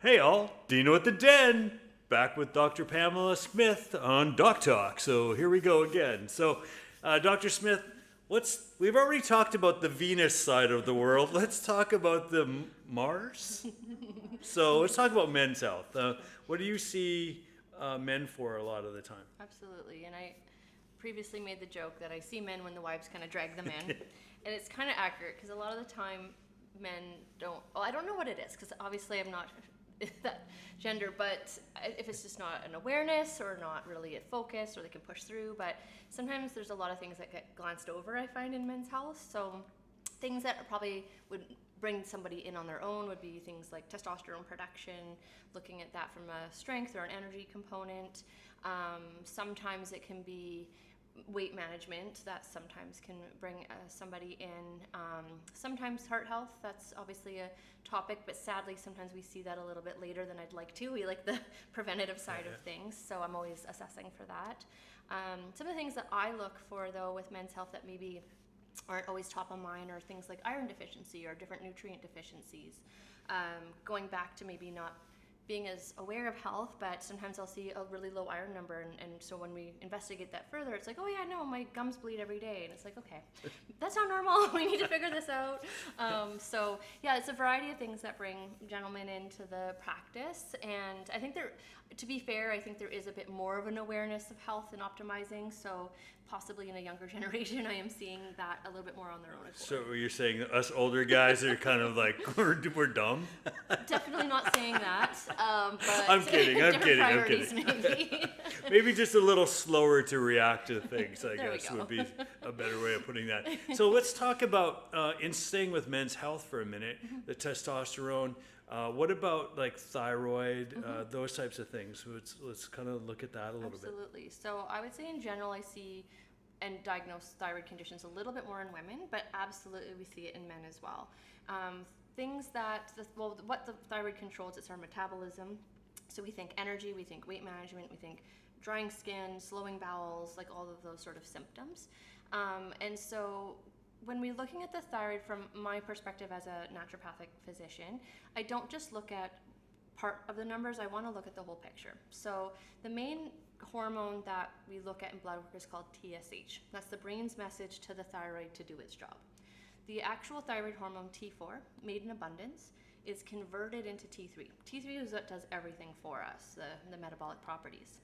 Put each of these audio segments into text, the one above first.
Hey all, Dino at the Den, back with Dr. Pamela Smith on Doc Talk. So here we go again. So, Dr. Smith, we've already talked about the Venus side of the world. Let's talk about the Mars. So let's talk about men's health. What do you see men for a lot of the time? Absolutely, and I previously made the joke that I see men when the wives kind of drag them in, and it's kind of accurate because a lot of the time men don't. Well, I don't know what it is because obviously I'm not that gender, but if it's just not an awareness or not really a focus or they can push through, but sometimes there's a lot of things that get glanced over, I find, in men's health. So things that probably would bring somebody in on their own would be things like testosterone production, looking at that from a strength or an energy component. Sometimes it can be weight management that sometimes can bring somebody in. Sometimes heart health, that's obviously a topic, but sadly sometimes we see that a little bit later than I'd like to. We like the preventative side of things, so I'm always assessing for that. Some of the things that I look for though with men's health that maybe aren't always top of mind are things like iron deficiency or different nutrient deficiencies. Going back to maybe not being as aware of health, but sometimes I'll see a really low iron number, and so when we investigate that further, it's like, oh yeah, no, my gums bleed every day, and it's like, okay, that's not normal. We need to figure this out. So yeah, it's a variety of things that bring gentlemen into the practice, and I think to be fair, I think there is a bit more of an awareness of health and optimizing, so possibly in a younger generation, I am seeing that a little bit more on their own accord. So you're saying that us older guys are kind of like, we're dumb? Definitely not saying that, but I'm kidding. Maybe. Maybe just a little slower to react to things, I guess, go. would be a better way of putting that. So let's talk about, in staying with men's health for a minute, the testosterone. What about like thyroid, those types of things? Let's kind of look at that a little bit. Absolutely. So I would say in general, I see and diagnose thyroid conditions a little bit more in women, but absolutely we see it in men as well. Things that, what the thyroid controls, it's our metabolism. So we think energy, we think weight management, we think drying skin, slowing bowels, like all of those sort of symptoms. And so when we're looking at the thyroid from my perspective as a naturopathic physician, I don't just look at part of the numbers, I want to look at the whole picture. So the main hormone that we look at in blood work is called TSH. That's the brain's message to the thyroid to do its job. The actual thyroid hormone T4, made in abundance, is converted into T3. T3 is what does everything for us, the metabolic properties.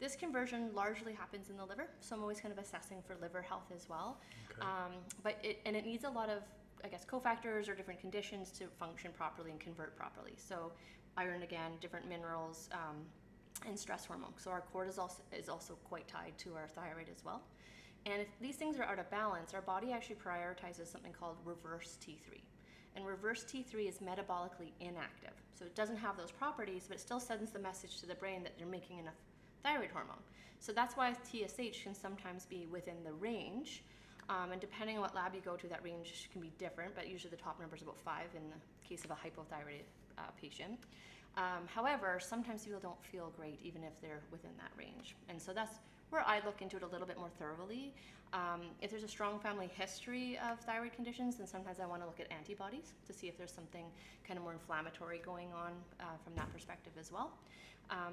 This conversion largely happens in the liver, so I'm always kind of assessing for liver health as well. Okay. It needs a lot of, I guess, cofactors or different conditions to function properly and convert properly. So iron, again, different minerals, and stress hormone. So our cortisol is also quite tied to our thyroid as well. And if these things are out of balance, our body actually prioritizes something called reverse T3. And reverse T3 is metabolically inactive. So it doesn't have those properties, but it still sends the message to the brain that you're making enough thyroid hormone. So that's why TSH can sometimes be within the range. And depending on what lab you go to, that range can be different, but usually the top number is about 5 in the case of a hypothyroid patient. However, sometimes people don't feel great even if they're within that range. And so that's where I look into it a little bit more thoroughly. If there's a strong family history of thyroid conditions, then sometimes I want to look at antibodies to see if there's something kind of more inflammatory going on from that perspective as well.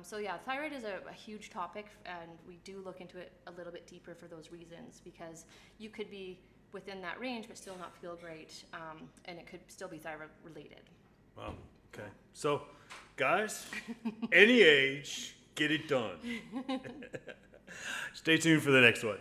So yeah, thyroid is a huge topic, and we do look into it a little bit deeper for those reasons, because you could be within that range but still not feel great, and it could still be thyroid related. Wow. Okay. So, guys, any age, get it done. Stay tuned for the next one.